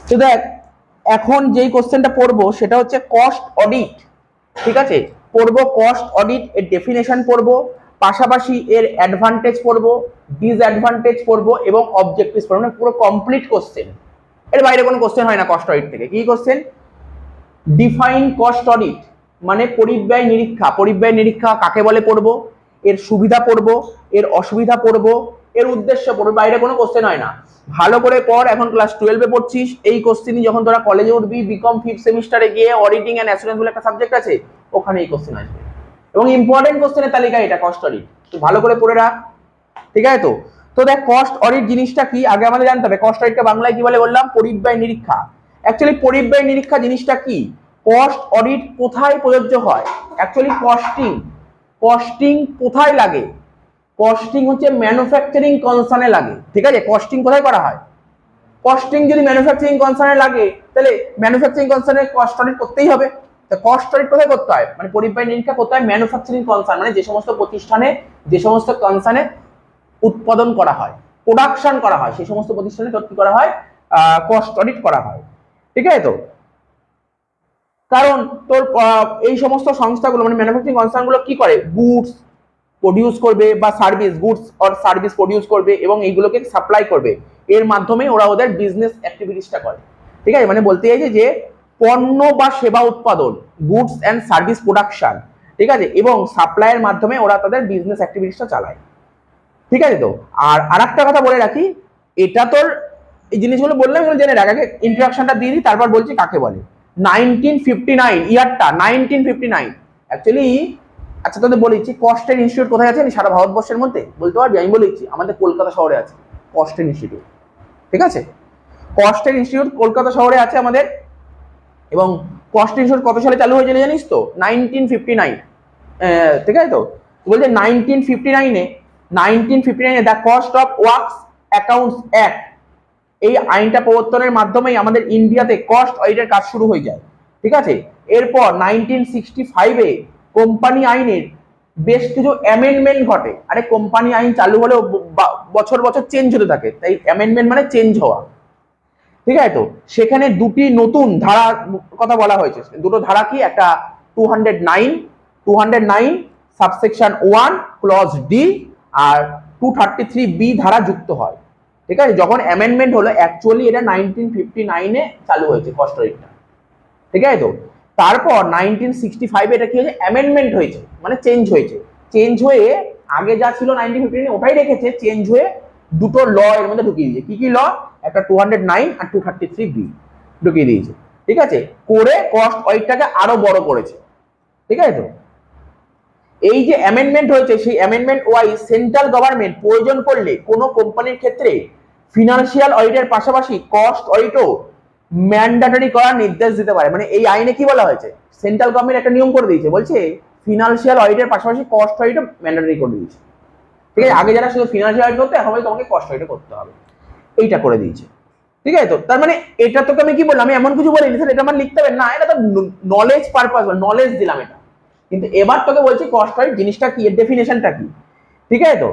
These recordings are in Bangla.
তো দেখ এখন যেই কোশ্চেনটা পড়বো সেটা হচ্ছে কস্ট অডিট। ঠিক আছে, পড়বো কস্ট অডিট এর ডেফিনেশন পড়বো, পাশাপাশি এর অ্যাডভান্টেজ পড়বো, ডিসঅ্যাডভান্টেজ পড়বো এবং অবজেক্টিভস পড়বো, মানে পুরো কমপ্লিট কোশ্চেন। এর বাইরে কোনো কোশ্চেন হয় না কস্ট অডিট থেকে। কি কোশ্চেন? ডিফাইন কস্ট অডিট, মানে পরিব্যয় নিরীক্ষা। পরিব্যয় নিরীক্ষা কাকে বলে পড়বো, এর সুবিধা পড়বো, এর অসুবিধা পড়বো, এর উদ্দেশ্য পড়বো। বাইরে কোনো কোশ্চেন হয় না। ভালো করে পড়, এখন ক্লাস 12 এ পড়ছিস, এই কোশ্চেনই যখন তোরা কলেজে উঠবি, বিকম 5th সেমিস্টারে গিয়ে অডিটিং এন্ড অ্যাসুরেন্স বলে একটা সাবজেক্ট আছে, ওখানে এই কোশ্চেন আসবে এবং ইম্পর্টেন্ট কোশ্চেনের তালিকা এটা কস্ট অডিট। তুই ভালো করে পড়ে রাখ, ঠিক আছে? তো তো দেখ কস্ট অডিট জিনিসটা কি আগে আমাদের জানতে হবে। কস্ট অডিটকে বাংলায় কি বলে বললাম? পরিব্যয় নিরীক্ষা। অ্যাকচুয়ালি পরিব্যয় নিরীক্ষা জিনিসটা কি? কস্ট অডিট কোথায় প্রযোজ্য হয়? অ্যাকচুয়ালি কস্টিং কোথায় লাগে? কস্টিং হচ্ছে ম্যানুফ্যাকচারিং কনসার্নে লাগে। ঠিক আছে, কস্টিং কোথায় করা হয়? কস্টিং যদি ম্যানুফ্যাকচারিং কনসার্নে লাগে তাহলে ম্যানুফ্যাকচারিং কনসার্নে কস্ট অডিট করতেই হবে। তো কস্ট অডিট কোথায় করতে হয়? মানে পরিব্যয় নিরীক্ষা কোথায়? ম্যানুফ্যাকচারিং কনসার্ন, মানে যে সমস্ত প্রতিষ্ঠানে, যে সমস্ত কনসার্নে উৎপাদন করা হয়, প্রোডাকশন করা হয়, সেই সমস্ত প্রতিষ্ঠানে কি করা হয়? কস্ট অডিট করা হয়। ঠিক আছে? তো কারণ তোর এই সমস্ত সংস্থাগুলো মানে ম্যানুফ্যাকচারিং কনসার্নগুলো কি করে? গুডস প্রডিউস করবে বা service, goods or service produce করবে এবং এইগুলোকে সাপ্লাই করবে। এর মাধ্যমে ওরা ওদের বিজনেস অ্যাক্টিভিটিসটা করে। ঠিক আছে, মানে বলতে চাইছে যে পণ্য বা সেবা উৎপাদন, গুডস অ্যান্ড সার্ভিস প্রোডাকশন, ঠিক আছে, এবং সাপ্লাইয়ের মাধ্যমে ওরা তাদের বিজনেস অ্যাক্টিভিটিসটা চালায়। ঠিক আছে? তো আর আরেকটা কথা বলে রাখি, এটা তোর এই জিনিসগুলো বললাম, এগুলো জেনে রাখ। আগে ইন্ট্রোডাকশনটা দিয়ে দিই, তারপর বলছি কাকে বলে। 1959 ইয়ারটা, 1959 অ্যাকচুয়ালি। আচ্ছা তোদের বলেছি কস্টের ইনস্টিটিউট কোথায় আছে সারা ভারতবর্ষের মধ্যে? বলতে পারবি? আমি বলেছি আমাদের কলকাতা শহরে আছে কস্টের ইনস্টিটিউট। ঠিক আছে, কস্টের ইনস্টিটিউট কলকাতা শহরে আছে আমাদের। এবং কস্ট ইনস্টিটিউট কত সালে চালু হয়েছিল জানিস তো? 1959। ঠিক আছে? তো বলছে 1959 the cost of works accounts act, এই আইনটা প্রবর্তনের মাধ্যমেই আমাদের ইন্ডিয়াতে কস্ট অডিটের কাজ শুরু হয়ে যায়। ঠিক আছে, এরপর 1965-এ কোম্পানি আইনের বেশ কিছু অ্যামেন্ডমেন্ট ঘটে। আরে কোম্পানি আইন চালু হলেও বছর বছর চেঞ্জ হতে থাকে, তাই অ্যামেন্ডমেন্ট মানে চেঞ্জ হওয়া। ঠিক আছে? তো সেখানে দুটি নতুন ধারা কথা বলা হয়েছে। দুটো ধারা কি? একটা 209 সাবসেকশন 1 ক্লজ ডি আর 233 বি ধারা যুক্ত হয়। ঠিক আছে, যখন অ্যামেন্ডমেন্ট হলো, অ্যাকচুয়ালি এটা 1959-এ চালু হয়েছে কস্ট অডিটটা। ঠিক আছে? তো তারপর 1965-এ এটা কি হয়েছে? অ্যামেন্ডমেন্ট হয়েছে, মানে চেঞ্জ হয়েছে। চেঞ্জ হয়ে আগে যা ছিল 1959 ওটাই রেখেছে, চেঞ্জ হয়ে দুটো ল এর মধ্যে ঢুকিয়ে দিয়েছে। কি কি ল? একটা 209 আর 233 বি ঢুকিয়ে দিয়েছে। ঠিক আছে, করে কস্ট অডিটটাকে আরো বড় করেছে। ঠিক আছে? তো এই যে অ্যামেন্ডমেন্ট হয়েছে, সেই অ্যামেন্ডমেন্ট ওয়াইজ সেন্ট্রাল গভর্নমেন্ট প্রয়োজন পড়লে কোনো কোম্পানির ক্ষেত্রে ফিনান্সিয়াল অডিটের পাশাপাশি কস্ট অডিটও ম্যান্ডেটরি করার নির্দেশ দিতে পারে। মানে এই আইনে কি বলা হয়েছে? সেন্ট্রাল গভর্নমেন্ট একটা নিয়ম করে দিয়েছে, বলছে ফিনান্সিয়াল অডিটের পাশাপাশি কস্ট অডিটও ম্যান্ডেটরি করে দিয়েছে। ঠিক আছে, আগে যারা শুধু ফিনান্সিয়াল অডিট করতে, এখন তোমাকে কস্ট অডিটও করতে হবে, এইটা করে দিয়েছে। ঠিক আছে? তো তার মানে এটা তোকে আমি কি বললাম? আমি এমন কিছু বলিনি স্যার এটা আমার লিখতে হবে না, এটা তো নলেজ পারপাস, নলেজ দিলাম এটা। কিন্তু এবার তোকে বলছি কস্ট অডিট জিনিসটা কি, এর ডেফিনেশনটা কি। ঠিক আছে? তো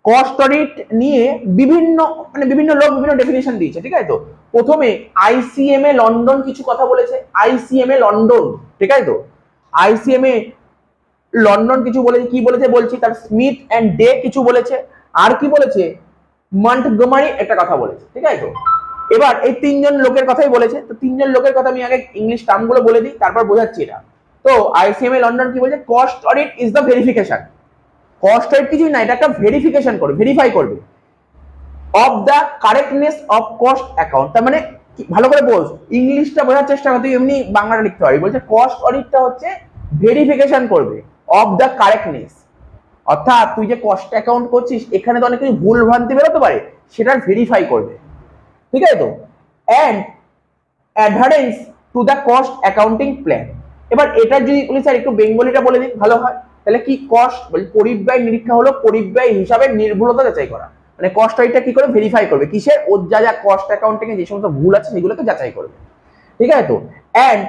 কস্ট অডিট নিয়ে বিভিন্ন লোক বিভিন্ন ডেফিনেশন দিয়েছে। ঠিক আছে? তো প্রথমে আইসিএমএ লন্ডন কিছু কথা বলেছে। আইসিএমএ লন্ডন, ঠিক আছে? তো আইসিএমএ লন্ডন কিছু বলেছে। কি বলেছে বলছি, তার স্মিথ এন্ড ডে কিছু বলেছে, আর কি বলেছে মন্টগোমারি একটা কথা বলেছে। ঠিক আছে? তো এবার এই তিনজন লোকের কথাই বলেছে। তো তিনজন লোকের কথা আমি আগে ইংলিশ টার্মগুলো বলে দিই, তারপর বোঝাচ্ছি এটা। তো আইসিএমএ লন্ডন কি বলছে? Cost audit is the verification. Cost audit কিছুই না, এটা একটা ভেরিফিকেশন করবে, ভেরিফাই করবে of the correctness of cost account. তার মানে ভালো করে বল, ইংলিশটা বোঝার চেষ্টা কর, তুই এমনি বাংলাটা লিখতে পারবি। বলছে কস্ট অডিটটা হচ্ছে ভেরিফিকেশন করবে অফ দ্য কারেক্টনেস, অর্থাৎ তুই যে কস্ট অ্যাকাউন্ট করছিস এখানে তো অনেক কিছু ভুল ভ্রান্তি বেরোতে পারে, সেটার ভেরিফাই করবে। ঠিক আছে? তো and অ্যাডহারেন্স to the cost accounting plan. এবার এটা যদি বলি স্যার একটু বেঙ্গলিটা বলে দিন ভালো হয়, তাহলে কি কস্ট বলি পরিব্যয় নিরীক্ষা হলো পরিব্যয় হিসাবে নির্ভুলতা যাচাই করা। মানে কস্ট অডিটটা কি করে ভেরিফাই করবে? কিসের? ওর যা যা কস্ট অ্যাকাউন্টিং এ যে সমস্ত ভুল আছে সেগুলোকে যাচাই করবে। ঠিক আছে? তো অ্যান্ড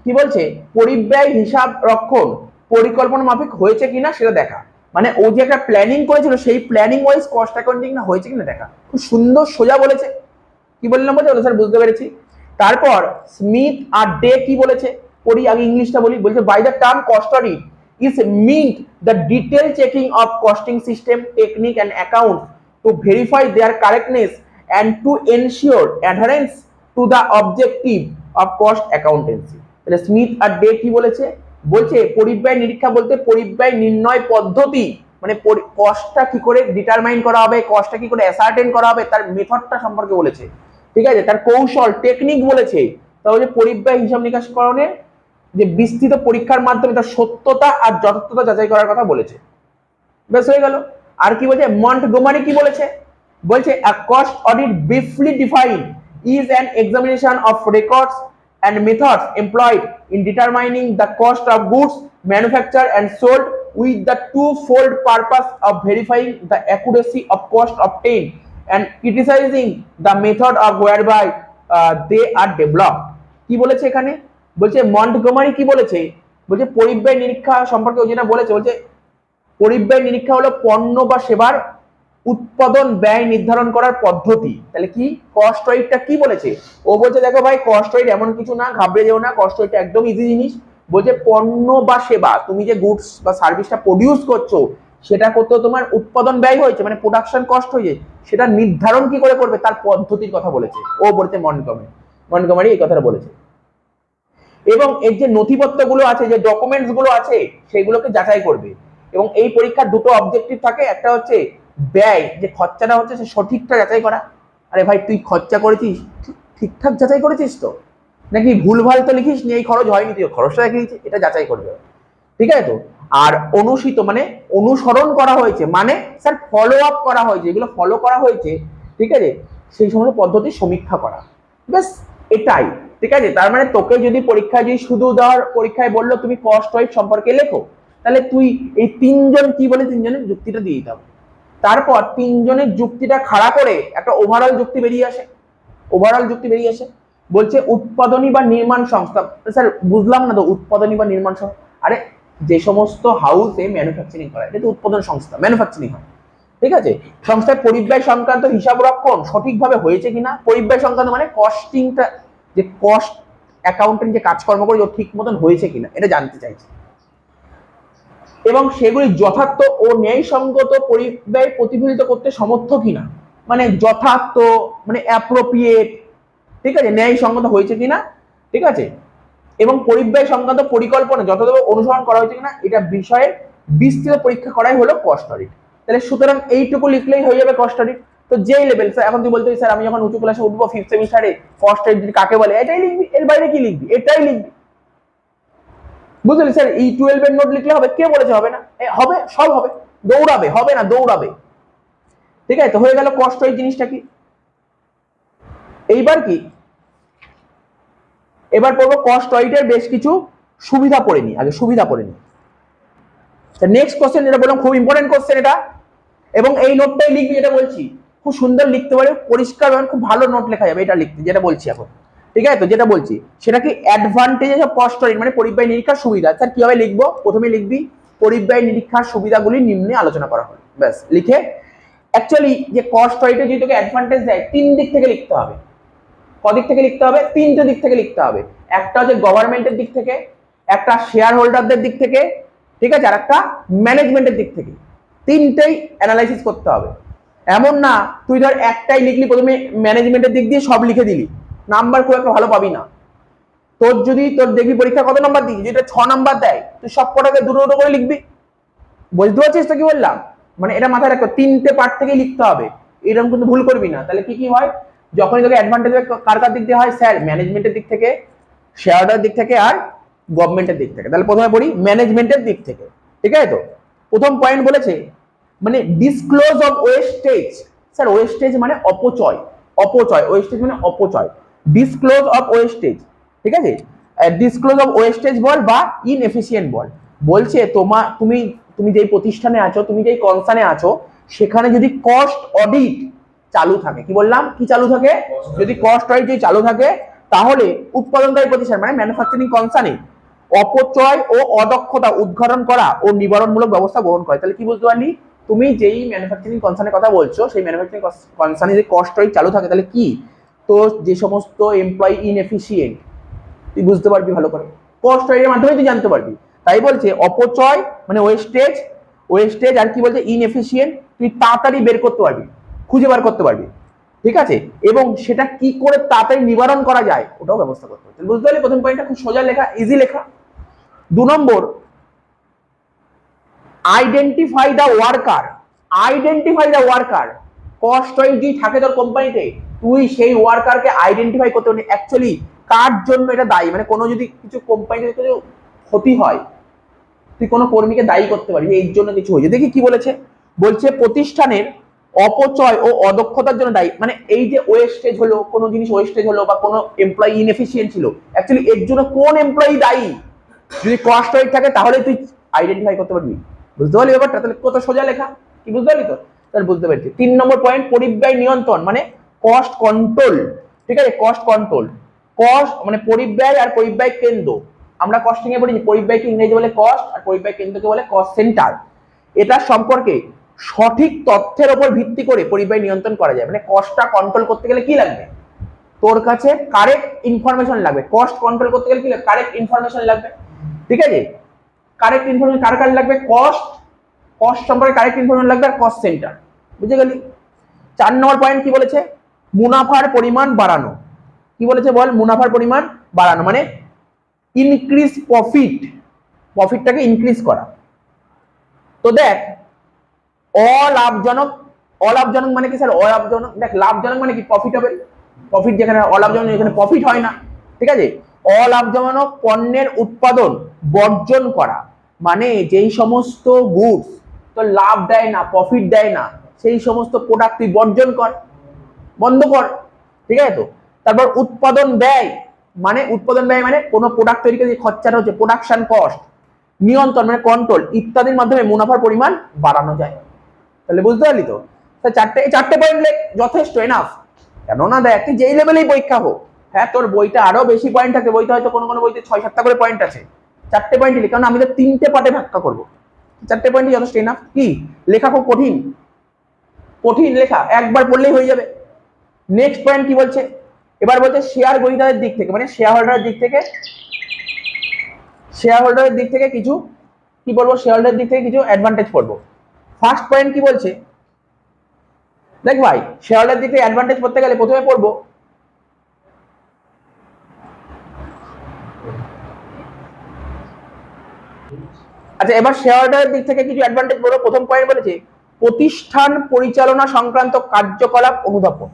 কি বলছে? পরিব্যয় হিসাব রক্ষণ পরিকল্পনা মাফিক হয়েছে কিনা সেটা দেখা। মানে ও যে একটা প্ল্যানিং করেছিল সেই প্ল্যানিং ওয়াইজ কস্ট অ্যাকাউন্টিং না হয়েছে কিনা দেখা। খুব সুন্দর সোজা বলেছে। কি বললাম বলছে? স্যার বুঝতে পেরেছি। তারপর স্মিথ আর ডে কি বলেছে, পড়ি আগে ইংলিশটা বলি। বলছে by the term cost audit is meant the detailed checking of costing system, technique and accounts to verify their correctness and to ensure adherence to the objective of cost accountancy. তাহলে স্মিথ আর ডে কি বলেছে, বলছে পরিব্যয় নিরীক্ষা বলতে পরিব্যয় নির্ণয় পদ্ধতি, মানে কস্টটা কি করে ডিটারমাইন করা হবে, কস্টটা কি করে অ্যাসার্টেন করা হবে, তার মেথডটা সম্পর্কে বলেছে। ঠিক আছে, তার কৌশল টেকনিক বলেছে। তাহলে পরিব্যয় হিসাব নিকাশকরণের যে বিস্তৃত পরীক্ষার মাধ্যমে তার সত্যতা আর যথার্থতা যাচাই করার কথা বলেছে। বেশ হয়ে গেল। আর কি বলছে, মন্টগোমারি কি বলেছে, বলছে a cost audit briefly defined is an examination of records and methods employed in determining the cost of goods manufactured and sold with the twofold purpose of verifying the accuracy of cost obtained and criticizing the method of whereby they are developed। কি বলেছে এখানে, বলছে মন্টগোমারি কি বলেছে, বলছে পরিব্যয় নিরীক্ষা সম্পর্কে যেটা বলেছে, বলছে পরিব্যয় নিরীক্ষা হলো পণ্য বা সেবার উৎপাদন ব্যয় নির্ধারণ করার পদ্ধতি। তাহলে কি কস্ট রাইটটা কি বলেছে, ও বলছে দেখো ভাই কস্ট রাইট এমন কিছু না, ঘাবড়ে যেও না, কস্ট রাইট একদম ইজি জিনিস। বলছে পণ্য বা সেবা, তুমি যে গুডস বা সার্ভিসটা প্রডিউস করছো সেটা করতে তোমার উৎপাদন ব্যয় হয়েছে, মানে প্রোডাকশন কস্ট হয়েছে, সেটা নির্ধারণ কি করে করবে তার পদ্ধতির কথা বলেছে ও, বলছে মন্টগোমারি এই কথাটা বলেছে। এবং এর যে নথিপত্রগুলো আছে, যে ডকুমেন্টস গুলো আছে সেগুলোকে যাচাই করবে। এবং এই পরীক্ষার দুটো অবজেক্টিভ থাকে, একটা হচ্ছে ব্যয় যে খরচাটা হচ্ছে সে সঠিকটা যাচাই করা, আরে ভাই তুই খরচা করেছিস ঠিকঠাক যাচাই করেছিস তো, নাকি ভুলভাল তো লিখিস নি, এই খরচ হয়নি তুই খরচটা দেখিয়েছিস, এটা যাচাই করবে। ঠিক আছে তো। আর অনুসৃত মানে অনুসরণ করা হয়েছে, মানে স্যার ফলো আপ করা হয়েছে, এগুলো ফলো করা হয়েছে, ঠিক আছে, সেই সমস্ত পদ্ধতির সমীক্ষা করা। ব্যাস এটাই। ঠিক আছে, তার মানে তোকে যদি পরীক্ষায় যদি শুধু ধর পরীক্ষায় বললো তুমি কস্ট রাইট সম্পর্কে লেখো, তাহলে তুই এই তিনজন কি বলে তিনজনের যুক্তিটা দিয়ে দিতে হবে। তারপর তিনজনের যুক্তিটা খাড়া করে একটা ওভারঅল যুক্তি বেরিয়ে আসে, বলছে উৎপাদনী বা নির্মাণ সংস্থা। স্যার বুঝলাম না তো উৎপাদনী বা নির্মাণ সংস্থা, আরে যে সমস্ত হাউসে ম্যানুফ্যাকচারিং করা এটা তো উৎপাদন সংস্থা, ম্যানুফ্যাকচারিং হয়। ঠিক আছে, সংস্থার পরিব্যয় সংক্রান্ত হিসাব রক্ষণ সঠিকভাবে হয়েছে কিনা, পরিব্যয় সংক্রান্ত মানে কস্টিংটা, যে কস্ট অ্যাকাউন্টেন্ট যে কাজকর্ম করে ঠিক মতন হয়েছে কিনা এটা জানতে চাইছে। এবং সেগুলি যথার্থ ও ন্যায়সঙ্গত পরিব্যয় প্রতিফলিত করতে সমর্থ কিনা, মানে যথার্থ মানে অ্যাপ্রোপ্রিয়েট, ঠিক আছে, ন্যায়সঙ্গত হয়েছে কিনা, ঠিক আছে, এবং পরিব্যয় সংক্রান্ত পরিকল্পনা যথাযথ অনুসরণ করা হয়েছে কিনা, এটা বিষয়ে বিস্তৃত পরীক্ষা করাই হলো কস্ট অডিট। তাহলে সুতরাং এইটুকু লিখলেই হয়ে যাবে কস্ট অডিট। তো যেই লেভেল, স্যার এখন তুই বলতে স্যার আমি যখন উঁচু ক্লাসে উঠবো 5th সেমিস্টারে কস্ট অডিট কাকে বলে এটাই লিখবি, এর বাইরে কি লিখবি, এটাই লিখবি, বুঝলি। স্যার এই 12 এর নোট লিখলে হবে, কে বলেছে হবে না, হবে, সব হবে, দৌড়াবে, হবে না দৌড়াবে। ঠিক আছে, তো হয়ে গেল কস্ট অডিট জিনিসটা কি। এইবার কি, এবার পড়বো কস্ট অডিটের বেশ কিছু সুবিধা পড়ে নি, আগে সুবিধা পড়ে নি। নেক্সট কোশ্চেন, যেটা বললাম খুব ইম্পর্টেন্ট কোশ্চেন এটা, এবং এই নোটটাই লিখবি, যেটা বলছি খুব সুন্দর লিখতে পারে, পরিষ্কার এবং খুব ভালো নোট লেখা যাবে এটা লিখতে, যেটা বলছি এখন। ঠিক আছে, তো যেটা বলছি সেটা কি অ্যাডভান্টেজেস অফ কস্ট অডিট, মানে পরিব্যয় নিরীক্ষার সুবিধা। স্যার কিভাবে লিখবো, প্রথমে লিখবি পরিব্যয় নিরীক্ষার সুবিধাগুলি নিম্নে আলোচনা করা হলো, ব্যাস লিখে। অ্যাকচুয়ালি যে কস্ট অডিটে যদি তোকে অ্যাডভান্টেজ দেয় 3 দিক থেকে লিখতে হবে। কদিক থেকে লিখতে হবে, 3টে দিক থেকে লিখতে হবে। একটা হচ্ছে গভর্নমেন্টের দিক থেকে, একটা শেয়ার হোল্ডারদের দিক থেকে, ঠিক আছে, আর একটা ম্যানেজমেন্টের দিক থেকে। 3টেই অ্যানালাইসিস করতে হবে। এমন না তুই ধর একটাই লিখলি, প্রথমে ম্যানেজমেন্টের দিক দিয়ে সব লিখে দিলি, নাম্বার খুব একটা ভালো পাবি না। তোর যদি তোর দেখবি পরীক্ষা কত নাম্বার দিই, যেটা 6 নাম্বার দেয়, তুই সব কটাকে দুটো দুটো করে লিখবি। বুঝতে পারছিস তো কি বললাম, মানে এটা মাথায় রাখো, 3টে পার্ট থেকেই লিখতে হবে, এরকম কিন্তু ভুল করবি না। তাহলে কি কি হয়, যখনই তোকে অ্যাডভান্টেজ কার কার দিক দিয়ে হয়, স্যার ম্যানেজমেন্টের দিক থেকে, শেয়ার হোল্ডারের দিক থেকে, আর গভর্নমেন্টের দিক থেকে। তাহলে প্রথমে পড়ি ম্যানেজমেন্টের দিক থেকে। ঠিক আছে, তো প্রথম পয়েন্ট বলেছে মানে disclose of wastage. Sir wastage মানে অপচয়, ওয়েস্টেজ মানে অপচয়, ডিসক্লোজ অফ ওয়েস্টেজ। ঠিক আছে, ডিসক্লোজ অফ ওয়েস্টেজ বল বা ইনএফিশিয়েন্ট বল। বলছে তুমি যেই প্রতিষ্ঠানে আছো, তুমি যেই কনসার্নে আছো, সেখানে যদি কস্ট অডিট চালু থাকে, কি বললাম, কি চালু থাকে, যদি কস্ট অডিট যদি চালু থাকে, তাহলে উৎপাদনকারী প্রতিষ্ঠান মানে ম্যানুফ্যাকচারিং কনসার্নে অপচয় ও অদক্ষতা উদ্ঘাটন করা ও নিবারণমূলক ব্যবস্থা গ্রহণ করে। তাহলে কি বুঝতে পারলি, তুমি যেই ম্যানুফ্যাকচারিং কনসার্নের কথা বলছো, সেই ম্যানুফ্যাকচারিং কনসার্নে যদি কস্ট অডিট চালু থাকে, তাহলে কি তোর যে সমস্ত এমপ্লয়ি ইনএফিসিয়েন্ট, তুই বুঝতে পারবি ভালো করে, কস্ট অডিটের মাধ্যমে তুই জানতে পারবি। তাই বলছে অপচয় মানে ওয়েস্টেজ আর কি বলছে ইনএফিসিয়েন্ট, তুই তাড়াতাড়ি বের করতে পারবি, খুঁজে বার করতে পারবি, ঠিক আছে, এবং সেটা কি করে তাড়াতাড়ি নিবারণ করা যায় ওটাও ব্যবস্থা করতে হবে। বুঝতে পারলি প্রথম পয়েন্টটা খুব সোজা লেখা, ইজি লেখা। 2 নম্বর, আইডেন্টিফাই দ্য ওয়ার্কার। কস্ট যদি থাকে তোর কোম্পানিতে, তুই সেই ওয়ার্কারকে আইডেন্টিফাই করতে পারবি অ্যাকচুয়ালি কার জন্য এটা দায়ী, মানে কোনো যদি কিছু কোম্পানিতে কিছু ক্ষতি হয় তুই কোনো কর্মীকে দায়ী করতে পারবি এই জন্য কিছু হয়েছে। দেখি কি বলেছে, বলছে প্রতিষ্ঠানের অপচয় ও অদক্ষতার জন্য দায়ী, মানে এই যে ওয়েস্টেজ হলো, কোনো জিনিস ওয়েস্টেজ হলো বা কোনো এমপ্লয়ি ইনএফিসিয়েন্ট ছিল, অ্যাকচুয়ালি এর জন্য কোন এমপ্লয়ি দায়ী, যদি কস্ট ওয়েট থাকে তাহলে তুই আইডেন্টিফাই করতে পারবি। বুঝতে পারলি ব্যাপারটা? তাহলে কত সোজা লেখা, কি বুঝতে পারলি তো? তাহলে বুঝতে পারছি। 3 নম্বর পয়েন্ট, পরিব্যয় নিয়ন্ত্রণ মানে কস্ট কন্ট্রোল, ঠিক আছে, কস্ট কন্ট্রোল, কস্ট মানে পরিব্যয় আর পরিব্যয় কেন্দ্র, আমরা কস্টিং এ বলি পরিব্যয়কে ইংরেজি বলে কস্ট আর পরিব্যয় কেন্দ্রকে বলে কস্ট সেন্টার। এটা সম্পর্কে সঠিক তথ্যের উপর ভিত্তি করে পরিব্যয় নিয়ন্ত্রণ করা যায়। মানে কস্টটা কন্ট্রোল করতে গেলে কি লাগবে, তোর কাছে কারেক্ট ইনফরমেশন লাগবে। কস্ট কন্ট্রোল করতে গেলে কি লাগবে, কারেক্ট ইনফরমেশন লাগবে, ঠিক আছে। কারেক্ট ইনফরমেশন কার কার লাগবে, কস্ট সম্পর্কে কারেক্ট ইনফরমেশন লাগবে আর কস্ট সেন্টার, বুঝে গেলি। 4 নম্বর পয়েন্ট কি বলেছে, মুনাফার পরিমাণ বাড়ানো। কি বলেছে বল, মুনাফার পরিমাণ বাড়ানো মানে ইনক্রিজ প্রফিটটাকে ইনক্রিজ করা। তো দেখ অলাভজনক মানে কি স্যার, অলাভজনক, দেখ লাভজনক মানে কি প্রফিটেবল, প্রফিট যেখানে, অলাভজনক যেখানে প্রফিট হয় না, ঠিক আছে। অলাভজনক পণ্যের উৎপাদন বর্জন করা মানে যেই সমস্ত গুডস তো লাভ দেয় না, প্রফিট দেয় না, সেই সমস্ত প্রোডাক্ট তুই বর্জন কর, বন্ধ কর, ঠিক আছে। তো তারপর উৎপাদন ব্যয় মানে কোনো প্রোডাক্ট তৈরি করতে যে খরচাটা হচ্ছে প্রোডাকশন কস্ট, নিয়ন্ত্রণ মানে কন্ট্রোল ইত্যাদির মাধ্যমে মুনাফার পরিমাণ বাড়ানো যায়। তাহলে বুঝতে পারলি তো? চারটে পয়েন্ট লেখ, যথেষ্ট, এনাফ। কেননা দেখ তুই যেই লেভেলেই পরীক্ষা হোক, হ্যাঁ তোর বইটা আরো বেশি পয়েন্ট থাকে, বইটা হয়তো কোনো বইতে 6-7টা করে পয়েন্ট আছে, 4টে পয়েন্ট লিখ, কারণ আমি তো 3টে পার্টে ভাগ করবো, 4টে পয়েন্টই যথেষ্ট, এনাফ। কি লেখা খুব কঠিন লেখা, একবার পড়লেই হয়ে যাবে। নেক্সট পয়েন্ট কি বলছে, এবার বলছে শেয়ার গ্রহীতাদের দিক থেকে, মানে শেয়ার হোল্ডারের দিক থেকে কিছু কি বলবো, শেয়ার হোল্ডারের দিক থেকে কিছু অ্যাডভান্টেজ পড়বো। ফার্স্ট পয়েন্ট কি বলছে, দেখ ভাই শেয়ার হোল্ডারের দিক থেকে অ্যাডভান্টেজ পড়তে গেলে প্রথমে পড়বো আচ্ছা, এবার শেয়ার হোল্ডারের দিক থেকে কিছু অ্যাডভান্টেজ পড়বো। প্রথম পয়েন্ট বলেছে প্রতিষ্ঠান পরিচালনা সংক্রান্ত কার্যকলাপ অনুধাবন,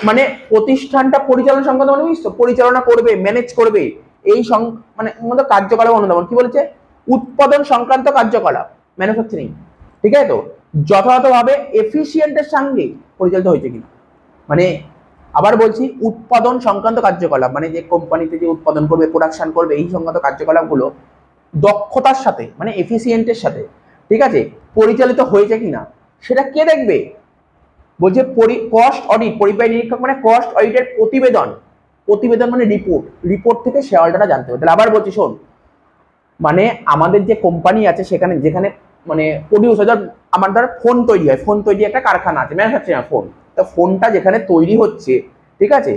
মানে প্রতিষ্ঠানটা পরিচালনা সংক্রান্ত মানে বুঝছো, পরিচালনা করবে, ম্যানেজ করবে, এই মানে কার্যকলাপ অনুধাবন। কি বলেছে, উৎপাদন সংক্রান্ত কার্যকলাপ, ম্যানুফ্যাকচারিং, ঠিক আছে, তো যথাযথভাবে এফিসিয়েন্টের সঙ্গে পরিচালিত হয়েছে কিনা। মানে আবার বলছি, উৎপাদন সংক্রান্ত কার্যকলাপ মানে যে কোম্পানিতে যে উৎপাদন করবে, প্রোডাকশন করবে, এই সংক্রান্ত কার্যকলাপগুলো দক্ষতার সাথে মানে এফিসিয়েন্টের সাথে, ঠিক আছে, পরিচালিত হয়েছে কিনা সেটা কে দেখবে। বলছে কস্ট অডিট, পরিব্যয় নিরীক্ষক মানে কস্ট অডিটের প্রতিবেদন মানে রিপোর্ট থেকে শেয়ার হোল্ডাররা জানতে হবে। তাহলে আবার বলছি শোন, মানে আমাদের যে কোম্পানি আছে সেখানে যেখানে মানে প্রডিউস হয়, আমার ধর ফোন তৈরি হয়, ফোন তৈরি একটা কারখানা আছে, ম্যানুফ্যাকচারিং ফোন, তো ফোনটা যেখানে তৈরি হচ্ছে, ঠিক আছে,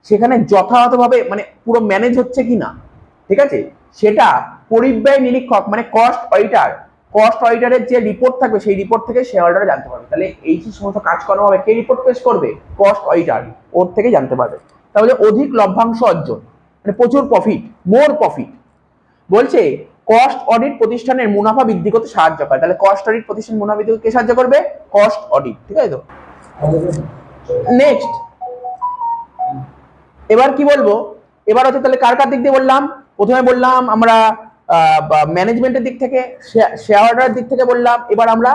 সেখানে যথাযথভাবে মানে পুরো ম্যানেজ হচ্ছে কিনা, ঠিক আছে, সেটা পরিব্যয় নিরীক্ষক মানে কস্ট অডিটারের যে রিপোর্ট থাকবে সেই রিপোর্ট থেকে শেয়ার হোল্ডাররা জানতে পারবে। তাহলে এই যে সমস্ত কাজকর্ম হবে কে রিপোর্ট পেশ করবে, কস্ট অডিটার, ওর থেকে জানতে পারবে। তাহলে অধিক লভ্যাংশ অর্জন মানে প্রচুর প্রফিট, মোর প্রফিট। বলছে কস্ট অডিট প্রতিষ্ঠানের মুনাফা বৃদ্ধি করতে সাহায্য করে। তাহলে কস্ট অডিট প্রতিষ্ঠান মুনাফা বৃদ্ধি করতে কে সাহায্য করবে, কস্ট অডিট, ঠিক আছে তো। নেক্সট এবার কি বলবো, এবার হচ্ছে তাহলে কার দিক দিয়ে বললাম, প্রথমে বললাম আমরা ম্যানেজমেন্টের দিক থেকে, শেয়ার হোল্ডারের দিক থেকে বললাম, এবার আমরা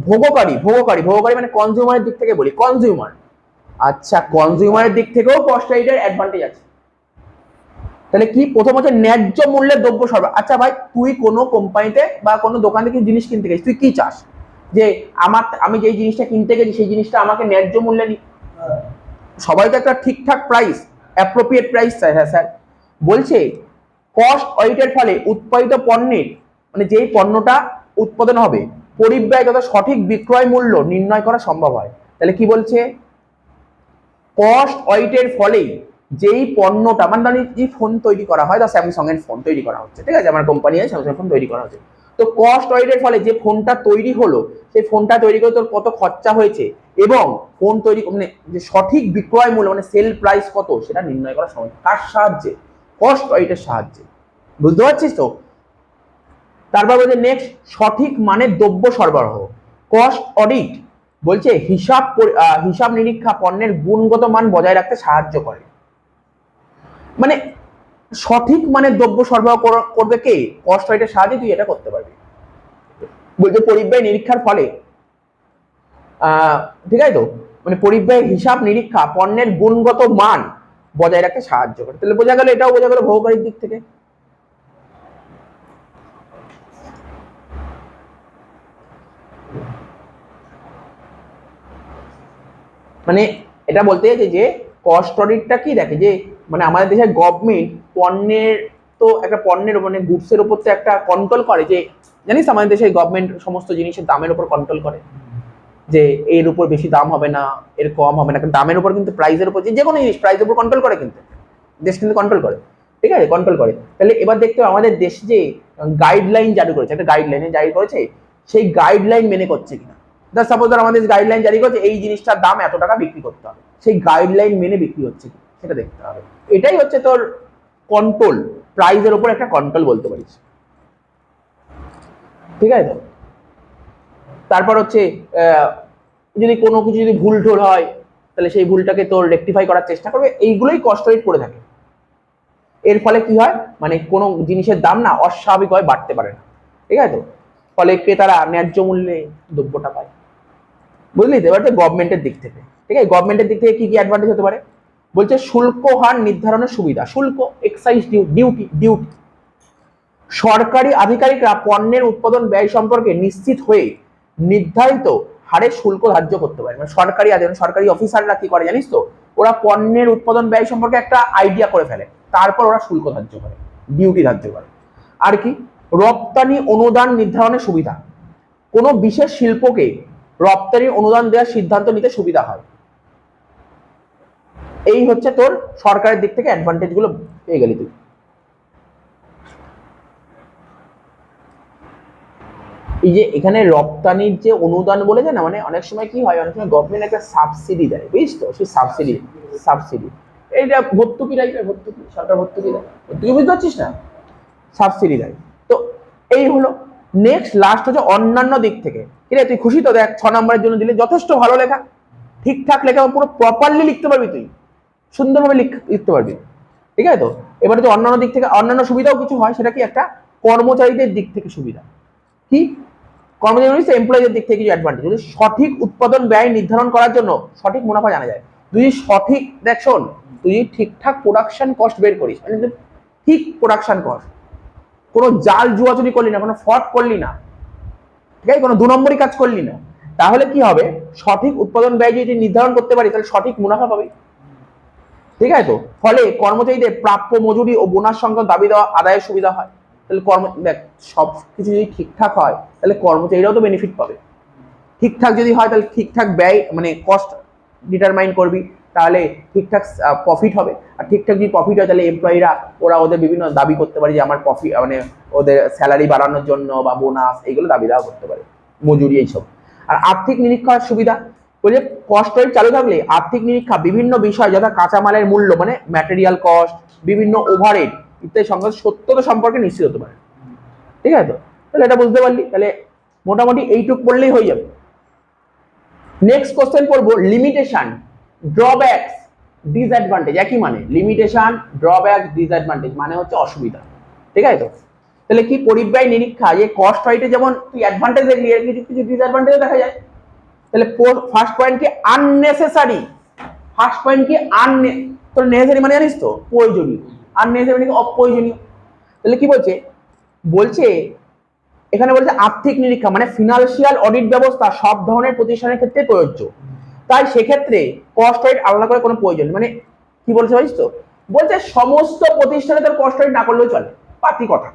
ভোগকারী মানে কনজিউমারের দিক থেকে বলি, কনজিউমার। আচ্ছা, কনজিউমারের দিক থেকেও কস্ট অডিটের অ্যাডভান্টেজ আছে। তাহলে কি, প্রথম হচ্ছে ন্যায্য মূল্যের দ্রব্য সরবরাহ। আচ্ছা ভাই, তুই কোনো কোম্পানিতে বা কোনো দোকান থেকে জিনিস কিনতে গেছিস, তুই কি চাস যে আমি যেই জিনিসটা কিনতে গেছি সেই জিনিসটা আমাকে ন্যায্য মূল্যে সবাই তো একটা ঠিকঠাক প্রাইস, অ্যাপ্রোপ্রিয়েট প্রাইস চাই। হ্যাঁ স্যার, বলছে কস্ট অডিটের ফলে উৎপাদিত পণ্যের মানে যেই পণ্যটা উৎপাদন হবে পরিব্যয় তথা সঠিক বিক্রয় মূল্য নির্ণয় করা সম্ভব হয়। তাহলে কি বলছে, কস্ট অডিটের ফলেই যেই পণ্যটা মানে ধরুন যে ফোন তৈরি করা হয়, তার স্যামসাং এর ফোন তৈরি করা হচ্ছে, ঠিক আছে, আমার কোম্পানি আছে স্যামসাং ফোন তৈরি করা হচ্ছে, তো কস্ট অডিটের ফলে যে ফোনটা তৈরি হলো, সেই ফোনটা তৈরি করে তোর কত খরচা হয়েছে এবং ফোন তৈরি মানে যে সঠিক বিক্রয় মূল্য মানে সেল প্রাইস কত সেটা নির্ণয় করা সম্ভব কার সাহায্যে? কস্ট অডিটের সাহায্যে। বুঝতে পারছিস তো? তারপর বলছে নেক্সট, সঠিক মানের দ্রব্য সরবরাহ। কস্ট অডিট বলছে হিসাব নিরীক্ষা পণ্যের গুণগত মান বজায় রাখতে সাহায্য করে। মানে সঠিক মানের দ্রব্য সরবরাহ করবে কে? কস্ট অডিটের সাহায্যে তুই এটা করতে পারবি। বলছে পরিব্যয় নিরীক্ষার ফলে ঠিক আছে তো, মানে পরিব্যয় হিসাব নিরীক্ষা পণ্যের গুণগত মান বজায় রাখতে সাহায্য করে। তাহলে বোঝা গেল, এটাও বোঝা গেল ভৌগোলিক দিক থেকে। মানে এটা বলতে চাইছে যে কস্ট অডিটটা কি দেখে যে মানে আমাদের দেশের গভর্নমেন্ট পণ্যের তো একটা পণ্যের মানে গুডসের উপর তো একটা কন্ট্রোল করে, যে জানিস আমাদের দেশের গভর্নমেন্ট সমস্ত জিনিসের দামের উপর কন্ট্রোল করে, যে এর উপর বেশি দাম হবে না, এর কম হবে না, কিন্তু দামের উপর কিন্তু প্রাইসের উপর যে কোনো জিনিস প্রাইসের উপর কন্ট্রোল করে, কিন্তু দেশ কিন্তু কন্ট্রোল করে, ঠিক আছে, কন্ট্রোল করে। তাহলে এবার দেখতে হবে আমাদের দেশ যে গাইডলাইন জারি করেছে, একটা গাইডলাইনে জারি করেছে, সেই গাইডলাইন মেনে করছে কিনা। ধর সাপোজ ধর আমাদের গাইডলাইন জারি করেছে এই জিনিসটার দাম এত টাকা বিক্রি করতে হবে, সেই গাইডলাইন মেনে বিক্রি হচ্ছে কি সেটা দেখতে হবে। এটাই হচ্ছে তোর কন্ট্রোল, প্রাইসের উপর একটা কন্ট্রোল বলতে পারিস, ঠিক আছে তো। তারপর হচ্ছে যদি কোনো কিছু যদি ভুল টোল হয় তাহলে সেই ভুলটাকে তোর রেকটিফাই করার চেষ্টা করবে, এইগুলোই কস্ট অডিট করে থাকে। এর ফলে কি হয় মানে কোনো জিনিসের দাম না অস্বাভাবিকভাবে বাড়তে পারে না, ঠিক আছে তো, ফলে ক্রেতারা ন্যায্য মূল্যে দ্রব্যটা পায়। বুঝলি তো? এবার গভর্নমেন্টের দিক থেকে, ঠিক আছে, গভর্নমেন্টের দিক থেকে কি কি অ্যাডভান্টেজ হতে পারে? বলছে শুল্ক হার নির্ধারণের সুবিধা। শুল্ক এক্সাইজ ডিউটি সরকারি আধিকারিকরা পণ্যের উৎপাদন ব্যয় সম্পর্কে নিশ্চিত হয়ে নির্ধারিত হারে শুল্ক ধার্য করতে পারে। মানে সরকারি অফিসাররা কি করে জানিস তো, ওরা পণ্যের উৎপাদন ব্যয় সম্পর্কে একটা আইডিয়া করে ফেলে, তারপর ওরা শুল্ক ধার্য করে, ডিউটি ধার্য করে। আর কি, রপ্তানি অনুদান নির্ধারণের সুবিধা। কোনো বিশেষ শিল্পকে রপ্তানি অনুদান দেওয়ার সিদ্ধান্ত নিতে সুবিধা হয়। এই হচ্ছে তোর সরকারের দিক থেকে অ্যাডভান্টেজ গুলো পেয়ে গেলি তুই। এই যে এখানে রপ্তানির যে অনুদান বলেছে না, মানে অনেক সময় কি হয়, অনেক সময় গভর্নমেন্ট একটা সাবসিডি দেয়, বুঝিস তো, সেই সাবসিডি এইটা ভর্তুকি টাইপের, ভর্তুকি সরকার ভর্তুকি দেয়, ভর্তুকি বুঝতে পারছিস না, সাবসিডি দেয়। তো এই হলো। নেক্সট লাস্ট হচ্ছে অন্যান্য দিক থেকে। কিরে তুই খুশি তো? দেখ 6 নম্বরের জন্য দিলে যথেষ্ট ভালো লেখা, ঠিকঠাক লেখা, পুরো প্রপারলি লিখতে পারবি তুই, সুন্দরভাবে লিখতে পারবি, ঠিক আছে তো। এবারে যে অন্যান্য দিক থেকে অন্যান্য সুবিধাও কিছু হয়, সেটা কি একটা কর্মচারীদের দিক থেকে সুবিধা। কি কর্মচারী এমপ্লয়ীদের দিক থেকে কিছু অ্যাডভান্টেজ, যদি সঠিক উৎপাদন ব্যয় নির্ধারণ করার জন্য সঠিক মুনাফা জানা যায়। তুই সঠিক দেখ শোন, তুই ঠিকঠাক প্রোডাকশন কস্ট বের করিস, মানে ঠিক প্রোডাকশন কস্ট, কোনো জাল জুয়াচুরি করলি না, কোনো ফ্রড করলি না, ঠিক আছে, কোনো 2 নম্বরই কাজ করলি না, তাহলে কি হবে, সঠিক উৎপাদন ব্যয় যদি নির্ধারণ করতে পারি তাহলে সঠিক মুনাফা পাবি, ঠিক আছে তো। ফলে কর্মচারীদের প্রাপ্য মজুরি ও বোনাস সংক্রান্ত দাবি দেওয়া আদায়ের সুবিধা হয়। তাহলে দেখ সব কিছু যদি ঠিকঠাক হয় তাহলে কর্মচারীরাও তো বেনিফিট পাবে। ঠিকঠাক যদি হয় তাহলে ঠিকঠাক ব্যয় মানে কস্ট ডিটারমাইন করবি, তাহলে ঠিকঠাক প্রফিট হবে, আর ঠিকঠাক যদি প্রফিট হয় তাহলে এমপ্লয়িরা ওরা ওদের বিভিন্ন দাবি করতে পারে যে আমার প্রফিট মানে ওদের স্যালারি বাড়ানোর জন্য বা বোনাস এইগুলো দাবি দেওয়া করতে পারে, মজুরি এইসব। আর আর্থিক নিরীক্ষার সুবিধা বলছে কস্ট অডিট চালু থাকলে আর্থিক নিরীক্ষা বিভিন্ন বিষয় যথা কাঁচামালের মূল্য মানে ম্যাটেরিয়াল কস্ট, বিভিন্ন ওভারহেড ইত্যাদি সংক্রান্ত সত্যতা সম্পর্কে নিশ্চিত হতে পারে, ঠিক আছে তো। তাহলে এটা বুঝতে পারলি, তাহলে মোটামুটি এইটুক পড়লেই হয়ে যাবে। নেক্সট কোশ্চেন পড়বো লিমিটেশন, ড্রব্যাকস, ডিসঅ্যাডভান্টেজ। একই মানে লিমিটেশন, ড্রব্যাক, ডিসঅ্যাডভান্টেজ মানে হচ্ছে অসুবিধা, ঠিক আছে তো। তাহলে কি পরিব্যয় নিরীক্ষা যে কস্ট অডিটে যেমন তুই অ্যাডভান্টেজ দেখলি, এর কিছু কিছু ডিসঅ্যাডভান্টেজ দেখা যায়। তাহলে ফার্স্ট পয়েন্ট কি আননেসেসারি, ফার্স্ট পয়েন্ট কি তোর নেসেসারি মানে জানিস তো প্রয়োজনীয়, আননেসেসারি মানে অপ্রয়োজনীয়। তাহলে কি বলছে, বলছে এখানে বলছে আর্থিক নিরীক্ষা মানে ফিনান্সিয়াল অডিট ব্যবস্থা সব ধরনের প্রতিষ্ঠানের ক্ষেত্রে প্রযোজ্য, তাই সেক্ষেত্রে কস্ট অডিট আলাদা করে কোনো প্রয়োজন মানে কি বলছে জানিস তো, বলছে সমস্ত প্রতিষ্ঠানে তোর কস্ট অডিট না করলেও চলে, পাতি কথা।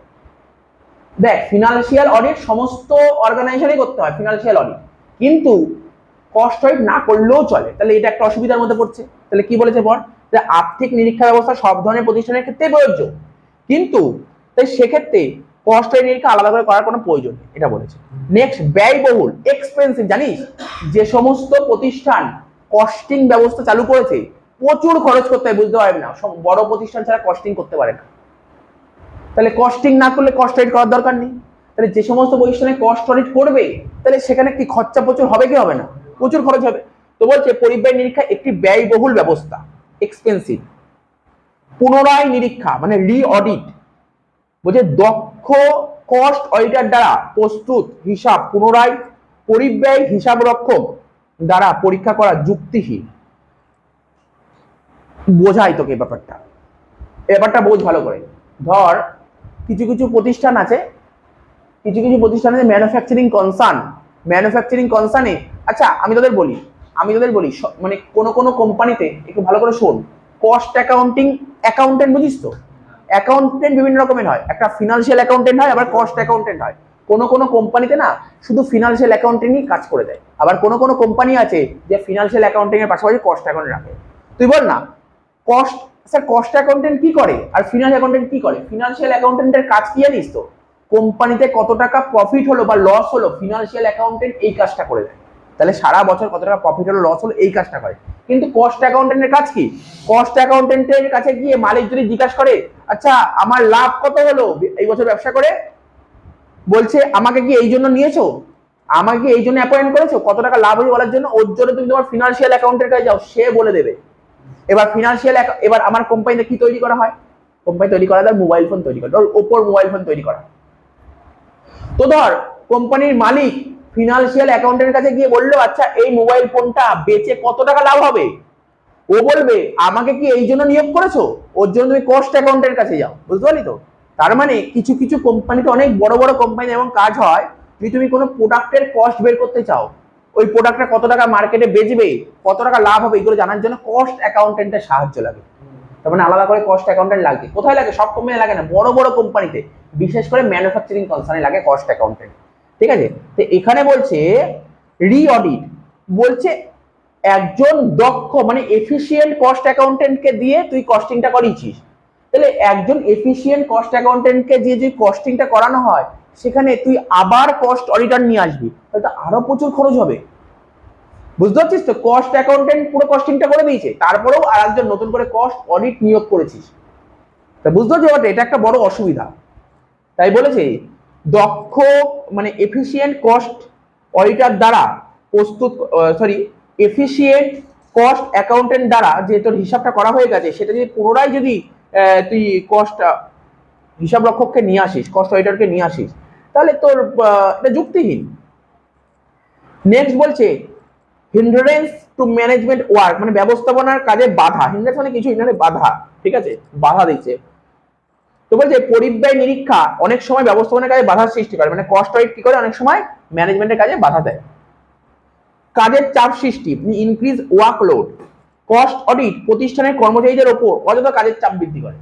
দেখ ফিনান্সিয়াল অডিট সমস্ত অর্গানাইজেশনই করতে হয় ফিনান্সিয়াল অডিট, কিন্তু কস্ট অডিট না করলেও চলে, তাহলে এটা একটা অসুবিধার মধ্যে পড়ছে। তাহলে কি বলেছে বল, যে আর্থিক নিরীক্ষা ব্যবস্থা সব ধরনের প্রতিষ্ঠানের ক্ষেত্রে প্রযোজ্য, কিন্তু তাই সেক্ষেত্রে কস্ট অডিট নিরীক্ষা আলাদা করে করার কোনো প্রয়োজন নেই, এটা বলেছে। নেক্সট, ব্যয়বহুল, এক্সপেন্সিভ। জানিস যে সমস্ত প্রতিষ্ঠান কস্টিং ব্যবস্থা চালু করেছে প্রচুর খরচ করতে হয়, বুঝতে পারবে না, সব বড় প্রতিষ্ঠান ছাড়া কস্টিং করতে পারে না। তাহলে কস্টিং না করলে কস্ট অডিট করার দরকার নেই। তাহলে যে সমস্ত প্রতিষ্ঠানে কস্ট অডিট করবে তাহলে সেখানে কি খরচা প্রচুর হবে কি হবে না, প্রচুর খরচ হবে। তো বলছে পরিব্যয় নিরীক্ষা একটি ব্যয়বহুল ব্যবস্থা, এক্সপেন্সিভ। পুনরায় নিরীক্ষা মানে রি অডিট, বলছে দক্ষ কস্ট অডিটর দ্বারা প্রস্তুত হিসাব পুনরায় পরিব্যয় হিসাব রক্ষক দ্বারা পরীক্ষা করা যুক্তিহীন। বোঝাই তোকে ব্যাপারটা বোঝ ভালো করে। ধর কিছু কিছু প্রতিষ্ঠান আছে, ম্যানুফ্যাকচারিং কনসার্নে, আচ্ছা আমি তোদের বলি মানে কোন কোম্পানিতে একটু ভালো করে শোন, কস্ট অ্যাকাউন্টেন্ট বুঝিস তো, অ্যাকাউন্টেন্ট বিভিন্ন রকমের হয়, একটা ফিনান্সিয়াল অ্যাকাউন্টেন্ট হয়, আবার কস্ট অ্যাকাউন্টেন্ট হয়। কোন কোম্পানিতে না শুধু ফিনান্সিয়াল অ্যাকাউন্টিংই কাজ করে দেয়, আবার কোন কোম্পানি আছে যে ফিনান্সিয়াল অ্যাকাউন্টিং এর পাশাপাশি কস্ট অ্যাকাউন্ট রাখে। তুই বল না, কস্ট অ্যাকাউন্টেন্ট কি করে আর ফিনান্স অ্যাকাউন্টেন্ট কি করে? ফিনান্সিয়াল অ্যাকাউন্টেন্টের কাজ কি জানিস তো, কোম্পানিতে কত টাকা প্রফিট হলো বা লস হলো ফিনান্সিয়াল অ্যাকাউন্টেন্ট এই কাজটা করে দেয়। তাহলে সারা বছর কত টাকা প্রফিট হলো লস হলো এই কাজটা করে। কিন্তু কস্ট অ্যাকাউন্টেন্টের কাজ কি? কস্ট অ্যাকাউন্টেন্টের কাছে গিয়ে মালিক যদি জিজ্ঞাসা করে, আচ্ছা আমার লাভ কত হলো এই বছর ব্যবসা করে, বলছে আমাকে কি এই জন্য নিয়েছো, আমাকে এই জন্য অ্যাপয়েন্ট করেছো কত টাকা লাভ হয়েছে বলার জন্য, ওর জন্য তুমি তোমার ফিনান্সিয়াল অ্যাকাউন্টের কাছে যাও, সে বলে দেবে। এবার আমার কোম্পানিতে কি তৈরি করা হয়, কোম্পানি তৈরি করা যায় মোবাইল ফোন তৈরি করা, ধর ওপোর মোবাইল ফোন তৈরি করা। তো ধর কোম্পানির মালিক ফিনান্সিয়াল অ্যাকাউন্টেন্টের কাছে গিয়ে বললো, আচ্ছা এই মোবাইল ফোনটা বেচে কত টাকা লাভ হবে, ও বলবে আমাকে কি এই জন্য নিয়োগ করেছো, ওর জন্য তুমি কস্ট অ্যাকাউন্টেন্টের কাছে যাও। বুঝতে পারলি তো? তার মানে কিছু কিছু কোম্পানিতে, অনেক বড় বড় কোম্পানি এমন কাজ হয়, যদি তুমি কোনো প্রোডাক্টের কস্ট বের করতে চাও, ওই প্রোডাক্টটা কত টাকা মার্কেটে বেচবে, কত টাকা লাভ হবে, এগুলো জানার জন্য কস্ট অ্যাকাউন্টেন্টের সাহায্য লাগে। তার মানে আলাদা করে কস্ট অ্যাকাউন্টেন্ট লাগে। কোথায় লাগে? সব কোম্পানি লাগে না, বড় বড় কোম্পানিতে, বিশেষ করে ম্যানুফ্যাকচারিং কনসার্নে লাগে কস্ট অ্যাকাউন্টেন্ট। ঠিক আছে? তো এখানে বলছে রি অডিট, বলছে একজন দক্ষ মানে এফিশিয়েন্ট কস্ট অ্যাকাউন্টেন্টকে দিয়ে তুই কস্টিংটা করিয়েছিস, তাহলে একজন এফিশিয়েন্ট কস্ট অ্যাকাউন্টেন্টকে দিয়ে যদি কস্টিংটা করানো হয়, সেখানে তুই আবার কস্ট অডিটর নিয়ে আসবি, তাহলে আরো প্রচুর খরচ হবে। বুঝতে পারছিস তো? কস্ট অ্যাকাউন্টেন্ট পুরো কস্টিংটা করে দিয়েছে, তারপরেও আর একজন নতুন করে কস্ট অডিট নিয়োগ করেছিস, তা বুঝতে পারছি এটা একটা বড় অসুবিধা। তাই বলেছে দক্ষ মানে এফিশিয়েন্ট কস্ট অডিটর দ্বারা প্রস্তুত, এফিশিয়েন্ট কস্ট অ্যাকাউন্টেন্ট দ্বারা যে তোর হিসাবটা করা হয়ে গেছে, সেটা যদি পুনরায় যদি তুই কস্ট হিসাব রক্ষককে নিয়ে আসিস, কস্ট অডিটরকে নিয়ে আসিস, তাহলে তোর এটা যুক্তিহীন। নেক্সট বলছে হিন্ডারেন্স টু ম্যানেজমেন্ট ওয়ার্ক, মানে ব্যবস্থাপনার কাজে বাধা। হিন্ডারেন্স মানে কিছু বাধা, ঠিক আছে, বাধা দিচ্ছে। তো বলছে পরিব্যয় নিরীক্ষা অনেক সময় ব্যবস্থাপনার কাজে বাধার সৃষ্টি করে, মানে কস্ট অডিট কি করে, অনেক সময় ম্যানেজমেন্টের কাজে বাধা দেয়। কাজের চাপ সৃষ্টি, ইনক্রিজ ওয়ার্কলোড, কস্ট অডিট প্রতিষ্ঠানের কর্মচারীদের ওপর অযথা কাজের চাপ বৃদ্ধি করে।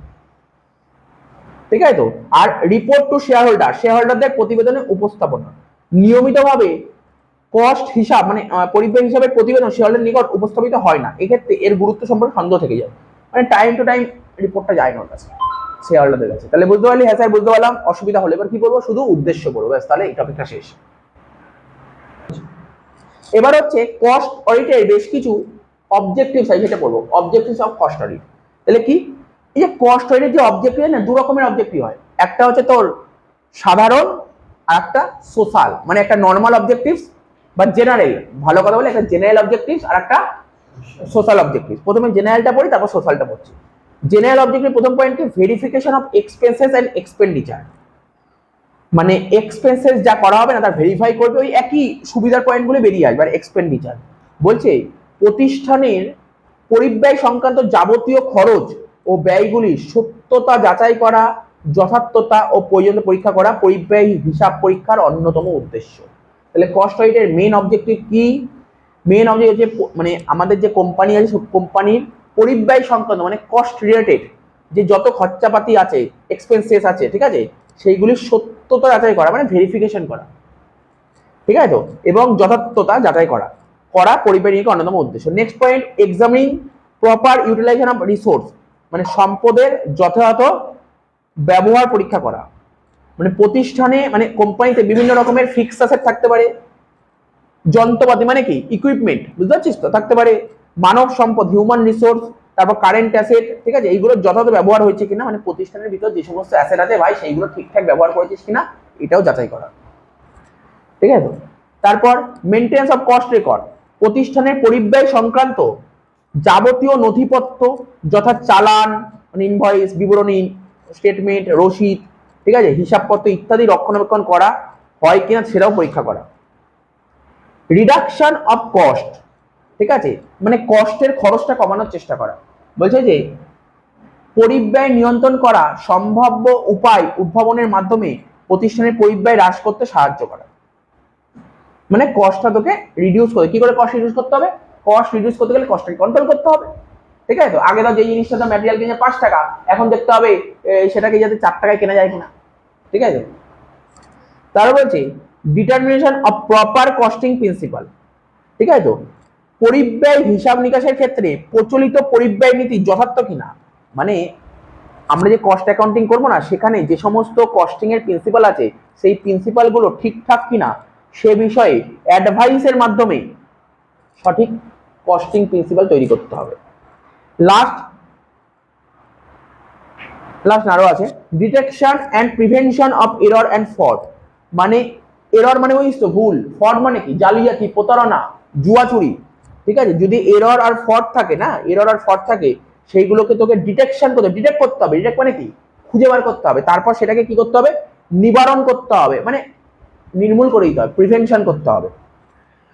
ঠিক আছে তো? আর রিপোর্ট টু শেয়ারহোল্ডারদের প্রতিবেদনের উপস্থাপনা, নিয়মিতভাবে কস্ট হিসাব মানে পরিব্যয় হিসাবের প্রতিবেদন শেয়ারহোল্ডারের নিকট উপস্থাপিত হয় না, এক্ষেত্রে এর গুরুত্ব সম্পর্কে সন্দেহ থেকে যায়, মানে টাইম টু টাইম রিপোর্টটা যায় না ওর কাছে, শেয়ারহোল্ডারদের কাছে। তাহলে বুঝতে পারলি? হ্যাঁ স্যার বুঝতে পারলাম। অসুবিধা হলে এবার কি করবো, শুধু উদ্দেশ্য পড়বো, ব্যাস, তাহলে এই টপিকটা শেষ। এবার হচ্ছে কস্ট অডিটের বেশ কিছু অবজেক্টিভস আছে, সেটা পড়বো, অবজেক্টিভস অফ কস্ট অডিট। তাহলে কি? এই যে কস্ট অডিটের যে অবজেক্টিভ না, দু রকমের অবজেক্টিভ হয়, একটা হচ্ছে তোর সাধারণ আর একটা সোশ্যাল, মানে একটা নর্মাল অবজেক্টিভস বা জেনারেল, ভালো কথা বলে একটা জেনারেল অবজেক্টিভস আর একটা সোশ্যাল অবজেক্টিভ। প্রথমে জেনারেলটা পড়ি, তারপর সোশ্যালটা পড়ছি। জেনারেল অবজেক্টিভ প্রথম পয়েন্ট কি, verification of expenses and expenditure, মানে এক্সপেন্সেস যা করা হবে না তার ভেরিফাই করবে, ওই একই সুবিধার পয়েন্টগুলো বেরিয়ে আসবে। আর এক্সপেন্ডিচার বলছে প্রতিষ্ঠানের পরিব্যয় সংক্রান্ত যাবতীয় খরচ ও ব্যয়গুলির সত্যতা যাচাই করা, যথার্থতা ও প্রয়োজন পরীক্ষা করা পরিব্যয় হিসাব পরীক্ষার অন্যতম উদ্দেশ্য। তাহলে কস্ট অডিটের মেইন অবজেক্টিভ কি? মেইন অবজেক্টিভ হচ্ছে মানে আমাদের যে কোম্পানি আছে সব কোম্পানির পরিব্যয় সংক্রান্ত মানে কস্ট রিলেটেড যে যত খরচাপাতি আছে, এক্সপেন্সেস আছে, ঠিক আছে, সেইগুলির সত্যতা যাচাই করা, মানে ভেরিফিকেশন করা, ঠিক আছে তো, এবং যথার্থতা যাচাই করা। করা পরিব্যয় নিরীক্ষার অন্যতম উদ্দেশ্য। Next point, examining proper utilisation of resource, মানে সম্পদের যথাযথ ব্যবহার পরীক্ষা করা। মানে প্রতিষ্ঠানে মানে কোম্পানিতে বিভিন্ন রকমের ফিক্সড অ্যাসেট থাকতে পারে, যন্ত্রপাতি মানে কি ইকুইপমেন্ট, বুঝতে পারছিস তো, থাকতে পারে মানব সম্পদ হিউম্যান রিসোর্স, তারপর কারেন্ট অ্যাসেট, ঠিক আছে, এইগুলো যথাযথ ব্যবহার হয়েছে কিনা, মানে প্রতিষ্ঠানের ভিতর যে সমস্ত অ্যাসেট আছে ভাই সেইগুলো ঠিকঠাক ব্যবহার করেছিস কিনা এটাও যাচাই করা, ঠিক আছে। তারপর মেনটেন্যান্স অফ কস্ট রেকর্ড, প্রতিষ্ঠানের পরিব্যয় সংক্রান্ত যাবতীয় নথিপত্র যথা চালান, মানে ইনভয়েস, বিবরণী, স্টেটমেন্ট, রসিদ, ঠিক আছে, হিসাবপত্র ইত্যাদি রক্ষণাবেক্ষণ করা হয় কিনা সেটাও পরীক্ষা করা। রিডাকশন অফ কস্ট, ঠিক আছে, মানে কষ্টের খরচটা কমানোর চেষ্টা করা। বলছে যে পরিব্যয় নিয়ন্ত্রণ করা সম্ভাব্য উপায় উদ্ভাবনের মাধ্যমে প্রতিষ্ঠানের পরিব্যয় হ্রাস করতে সাহায্য করা। মানে কস্টটা তোকে রিডিউস করে, কি করে কস্ট রিডিউস করতে হবে, কস্ট রিডিউস করতে গেলে কস্টটাকে কন্ট্রোল করতে হবে, ঠিক আছে। তো আগে তো যে জিনিসটা তো ম্যাটেরিয়াল কিনে 5 টাকা, এখন দেখতে হবে সেটাকে যাতে 4 টাকায় কেনা যায় কিনা, ঠিক আছে। তারপর বলছে determination of proper costing principal, ঠিক আছে। তো পরিব্যয় হিসাব নিকাশের ক্ষেত্রে প্রচলিত পরিব্যয় নীতি যথার্থ কিনা, মানে আমরা যে কস্ট অ্যাকাউন্টিং করবো না সেখানে যে সমস্ত কস্টিং এর প্রিন্সিপাল আছে সেই প্রিন্সিপাল গুলো ঠিকঠাক কিনা সে বিষয়ে অ্যাডভাইসের মাধ্যমে সঠিক কস্টিং প্রিন্সিপাল তৈরি করতে হবে। লাস্ট আরো আছে detection and prevention of error and fraud, মানে এরর মানে বুঝিস তো ভুল, ফ্রড মানে কি জালিয়াতি, প্রতারণা, জুয়াচুরি, ঠিক আছে। যদি এরর আর ফ্রড থাকে না, এরর আর ফ্রড থাকে সেইগুলোকে তোকে ডিটেকশন করতে, ডিটেক্ট করতে হবে, ডিটেক্ট মানে কি খুঁজে বার করতে হবে, তারপর সেটাকে কি করতে হবে নিবারণ করতে হবে, মানে নির্মূল করে দিতে হবে, প্রিভেনশন করতে হবে।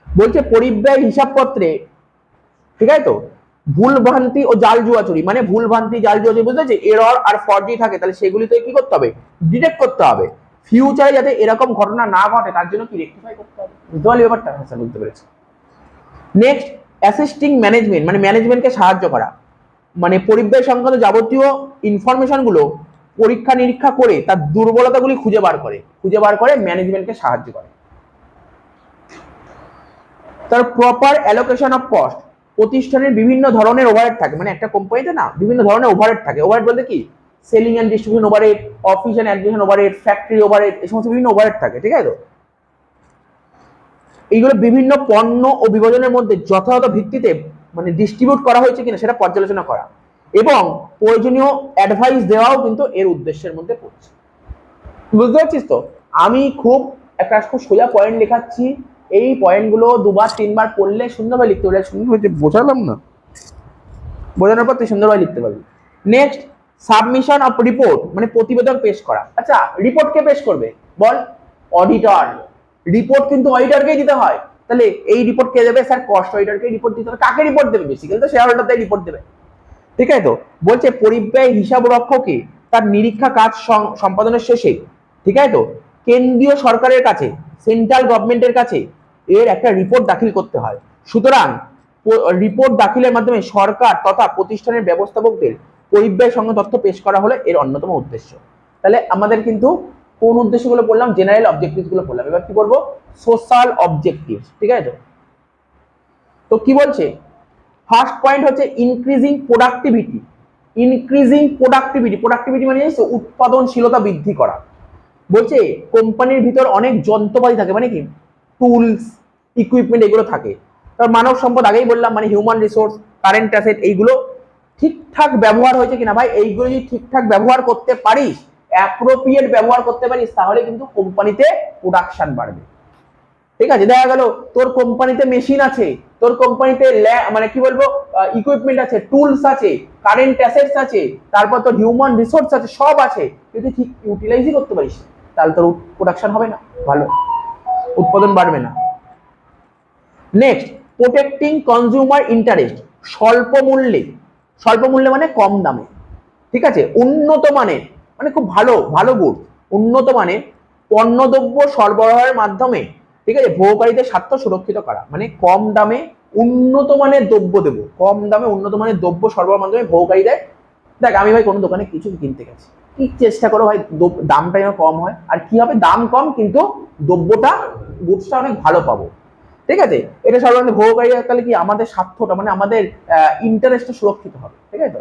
বলছে পরিব্যয় হিসাবপত্রে, ঠিক আছে, তো ভুল ভ্রান্তি ও জাল জুয়াচুরি, মানে ভুল ভ্রান্তি জাল জুয়াচুরি বুঝতে পারছি, এরর আর ফ্রড যদি থাকে তাহলে সেগুলিতে কি করতে হবে ডিটেক্ট করতে হবে, ফিউচারে যাতে এরকম ঘটনা না ঘটে তার জন্য কি রেকটিফাই করতে হবে, বুঝতে পারলি ব্যাপারটা? হ্যাঁ বুঝতে পেরেছি। নেক্সট অ্যাসিস্টিং ম্যানেজমেন্ট, মানে ম্যানেজমেন্টকে সাহায্য করা, মানে পরিব্যয় সংক্রান্ত যাবতীয় ইনফরমেশন গুলো পরীক্ষা নিরীক্ষা করে তার দুর্বলতাগুলি খুঁজে বার করে ম্যানেজমেন্টকে সাহায্য করে। তার প্রপার অ্যালোকেশন অফ কস্ট, প্রতিষ্ঠানের বিভিন্ন ধরনের ওভারহেড থাকে, মানে একটা কোম্পানিতে না বিভিন্ন ধরনের ওভারহেড থাকে, ওভারহেড বলতে কি selling and distribution overhead, office and administration overhead, factory overhead, এই সমস্ত বিভিন্ন ওভারহেড থাকে, ঠিক আছে। তো এইগুলো বিভিন্ন পণ্য ও বিভাজনের মধ্যে যথাযথ ভিত্তিতে মানে ডিস্ট্রিবিউট করা হয়েছে কিনা সেটা পর্যালোচনা করা এবং প্রয়োজনীয় অ্যাডভাইস দেওয়াও কিন্তু এর উদ্দেশ্যের মধ্যে পড়ছে, বুঝতে পারছিস তো। আমি খুব সোজা পয়েন্ট লেখাচ্ছি, এই পয়েন্টগুলো 2-3 বার পড়লে সুন্দরভাবে লিখতে পারবে, সুন্দরভাবে বোঝালাম না, বোঝানোর পর তুই সুন্দরভাবে লিখতে পারবি। নেক্সট সাবমিশন অফ রিপোর্ট, মানে প্রতিবেদন পেশ করা। আচ্ছা রিপোর্ট কে পেশ করবে বল, অডিটর। রিপোর্ট কিন্তু অডিটরকেই দিতে হয়, তাহলে এই রিপোর্ট কে দেবে স্যার, কস্ট অডিটরকে রিপোর্ট দিতে হবে। কাকে রিপোর্ট দেবে? বেসিক্যালি তো শেয়ার হোল্ডারদের রিপোর্ট দেবে, ঠিক আছে। তো বলছে পরিব্যয় হিসাব রক্ষকে তার নিরীক্ষা কাজ সম্পাদনের শেষে, ঠিক আছে, তো কেন্দ্রীয় সরকারের কাছে, সেন্ট্রাল গভর্নমেন্টের কাছে এর একটা রিপোর্ট দাখিল করতে হয়। সুতরাং রিপোর্ট দাখিলের মাধ্যমে সরকার তথা প্রতিষ্ঠানের ব্যবস্থাপকদের পরিব্যয় সংক্রান্ত তথ্য পেশ করা হলো এর অন্যতম উদ্দেশ্য। তাহলে আমাদের কিন্তু কোন উদ্দেশ্যগুলো পড়লাম, জেনারেল অবজেক্টিভস গুলো পড়লাম, এবার কি করবো সোশ্যাল অবজেক্টিভস, ঠিক আছে। তো কি বলছে ফার্স্ট পয়েন্ট হচ্ছে ইনক্রিজিং প্রোডাক্টিভিটি। প্রোডাক্টিভিটি মানে উৎপাদনশীলতা বৃদ্ধি করা। বলছে কোম্পানির ভিতর অনেক যন্ত্রপাতি থাকে, মানে কি টুলস, ইকুইপমেন্ট এগুলো থাকে। তার মানব সম্পদ আগেই বললাম, মানে হিউম্যান রিসোর্স, কারেন্ট অ্যাসেট, এইগুলো ঠিকঠাক ব্যবহার হয়েছে কিনা ভাই, এইগুলো যদি ঠিকঠাক ব্যবহার করতে পারিস, অ্যাপ্রোপ্রিয়েট ব্যবহার করতে পারিস, তাহলে কিন্তু কোম্পানিতে প্রোডাকশন বাড়বে, ঠিক আছে। দেখা গেল তোর কোম্পানিতে মেশিন আছে, তোর কোম্পানিতে মানে কি বলবো ইকুইপমেন্ট আছে, টুলস আছে, কারেন্ট অ্যাসেটস আছে, তারপর তোর হিউম্যান রিসোর্স আছে, সব আছে, যদি ঠিক ইউটিলাইজই করতে পারিস তাহলে তোর প্রোডাকশন হবে না, ভালো উৎপাদন বাড়বে না। নেক্সট প্রোটেক্টিং কনজিউমার ইন্টারেস্ট, স্বল্প মূল্যে মানে কম দামে, ঠিক আছে, উন্নত মানের মানে খুব ভালো গুড, উন্নত মানের পণ্যদ্রব্য সরবরাহের মাধ্যমে, ঠিক আছে, ভোগকারীদের স্বার্থ সুরক্ষিত করা, মানে কম দামে উন্নত মানের দ্রব্য দেবো, কম দামে উন্নত মানের দ্রব্য সরবরাহের মাধ্যমে ভোগকারীদের। দেখ আমি ভাই কোনো দোকানে কিছু কিনতে গেছি, কি চেষ্টা করো ভাই দামটা যেন কম হয়, আর কি হবে দাম কম কিন্তু দ্রব্যটা গুডসটা অনেক ভালো পাবো। ঠিক আছে, এটা সাধারণত ভোগকারী তাহলে কি আমাদের স্বার্থটা মানে আমাদের ইন্টারেস্টটা সুরক্ষিত হবে, ঠিক আছে।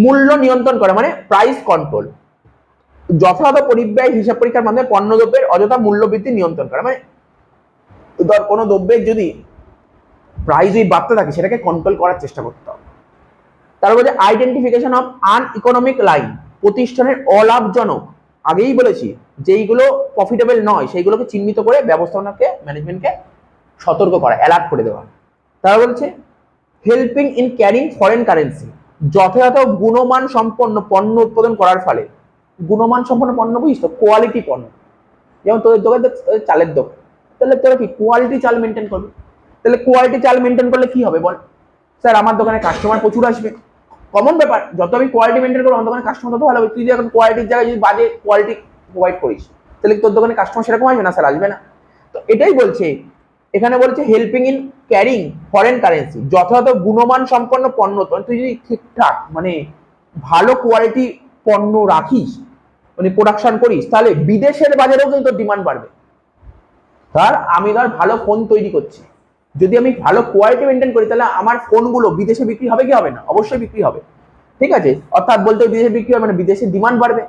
মূল্য নিয়ন্ত্রণ করে মানে প্রাইস কন্ট্রোল, যথাযথ পরিব্যয় হিসাব পরীক্ষার মাধ্যমে পণ্যদ্রব্যের অযথা মূল্য বৃদ্ধি নিয়ন্ত্রণ করে, মানে ধর কোনো দ্রব্যের যদি প্রাইস ওই বাড়তে থাকে সেটাকে কন্ট্রোল করার চেষ্টা করতে হবে। তারপরে আইডেন্টিফিকেশন অফ আনইকোনমিক লাইন, প্রতিষ্ঠানের অলাভজনক, আগেই বলেছি যেইগুলো প্রফিটেবল নয় সেইগুলোকে চিহ্নিত করে ব্যবস্থাপনাকে ম্যানেজমেন্টকে সতর্ক করা, অ্যালার্ট করে দেওয়া। তারা বলছে helping in carrying foreign currency, যথাযথ গুণমান সম্পন্ন পণ্য উৎপাদন করার ফলে, গুণমান সম্পন্ন পণ্য বুঝিস তো, কোয়ালিটি পণ্য, যেমন তোদের দোকান চালের দোকান, তাহলে তোরা কি কোয়ালিটি চাল মেনটেন করবি, তাহলে কোয়ালিটি চাল মেনটেন করলে কি হবে বল, স্যার আমার দোকানে কাস্টমার প্রচুর আসবে, কমন ব্যাপার, যত আমি কোয়ালিটি মেনটেন করবো আমার দোকানে কাস্টমার তত ভালো হবে। তুই যদি এখন কোয়ালিটির জায়গায় যদি বাজে কোয়ালিটি প্রোভাইড করিস তাহলে তোর দোকানে কাস্টমার সেরকম আসবে না, স্যার আসবে না। তো এটাই বলছে এখানে, বলছে helping in carrying foreign currency, যথাযথ গুণমান সম্পন্ন পণ্য, তুই যদি ঠিকঠাক মানে ভালো কোয়ালিটি পণ্য রাখিস মানে প্রোডাকশন করিস তাহলে বিদেশের বাজারেও কিন্তু ডিমান্ড বাড়বে। ধর আমি ভালো ফোন তৈরি করছি, যদি আমি ভালো কোয়ালিটি মেনটেন করি তাহলে আমার ফোনগুলো বিদেশে বিক্রি হবে কি হবে না, অবশ্যই বিক্রি হবে, ঠিক আছে। অর্থাৎ বলতে বিদেশে বিক্রি হবে মানে বিদেশে ডিমান্ড বাড়বে,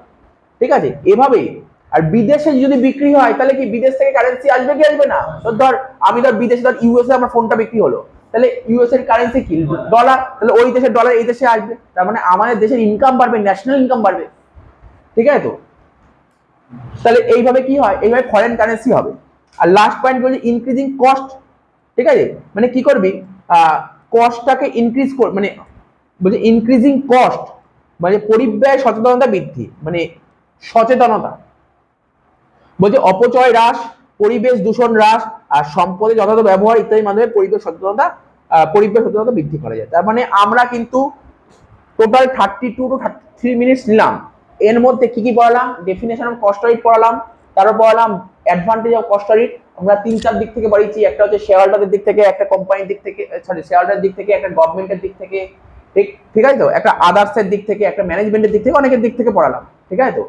ঠিক আছে, এভাবেই। আর বিদেশে যদি বিক্রি হয় তাহলে কি বিদেশ থেকে কারেন্সি আসবে কি আসবে না, তো ধর আমি বিদেশে ইউএসএ আমার ফোনটা বিক্রি হলো, তাহলে ইউএস এর কারেন্সি কি ডলার, তাহলে ওই দেশের ডলার এই দেশে আসবে, তার মানে আমাদের দেশের ইনকাম বাড়বে, ন্যাশনাল ইনকাম বাড়বে, ঠিক আছে। তো তাহলে এইভাবে কি হয়, এইভাবে ফরেন কারেন্সি হবে। আর লাস্ট পয়েন্ট বলছে ইনক্রিজিং কস্ট, ঠিক আছে, মানে কি করবি কস্টটাকে ইনক্রিজ কর, মানে বলছে ইনক্রিজিং কস্ট মানে পরিব্যয় সচেতনতা বৃদ্ধি, মানে সচেতনতা, বলছে অপচয় হ্রাস, পরিবেশ দূষণ হ্রাস আর সম্পদের যথাযথ ব্যবহার ইত্যাদির মাধ্যমে পরিবেশ সচেতনতা বৃদ্ধি করা যায়। তার মানে আমরা কিন্তু টোটাল 32 to 33 মিনিটস নিলাম, এর মধ্যে কি কি পড়ালাম, ডেফিনেশন অফ কস্ট রেট পড়ালাম, তারপর পড়ালাম অ্যাডভান্টেজ অফ কস্ট রেট, আমরা 3-4 দিক থেকে পড়িয়েছি, একটা হচ্ছে শেয়ার হোল্ডারদের দিক থেকে, একটা কোম্পানির দিক থেকে, সরি শেয়ার হোল্ডারের দিক থেকে, একটা গভর্নমেন্টের দিক থেকে, ঠিক আছে তো, একটা আদার্সের দিক থেকে, একটা ম্যানেজমেন্টের দিক থেকে, অনেকের দিক থেকে পড়ালাম, ঠিক আছে তো।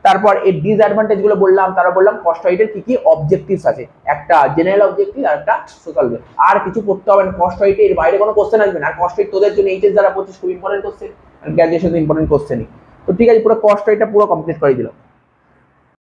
তারপর এই ডিসঅ্যাডভান্টেজ গুলো বললাম, তারা বললাম কস্ট রেটের কি কি অবজেক্টিভস আছে, একটা জেনারেল অবজেক্টিভ আর একটা সোশ্যাল, আর কিছু করতে হবে না, কস্ট রেটের এর বাইরে কোনো কোশ্চেন আসবে না। আর কস্ট রেট তোদের জন্য এইচএস যারা 25 খুব ইম্পর্টেন্ট কোশ্চেন, আর গ্র্যাজুয়েশন ইম্পর্টেন্ট কোশ্চেনই। তো ঠিক আছে, পুরো কস্ট রেটটা পুরো কমপ্লিট করে দিলাম।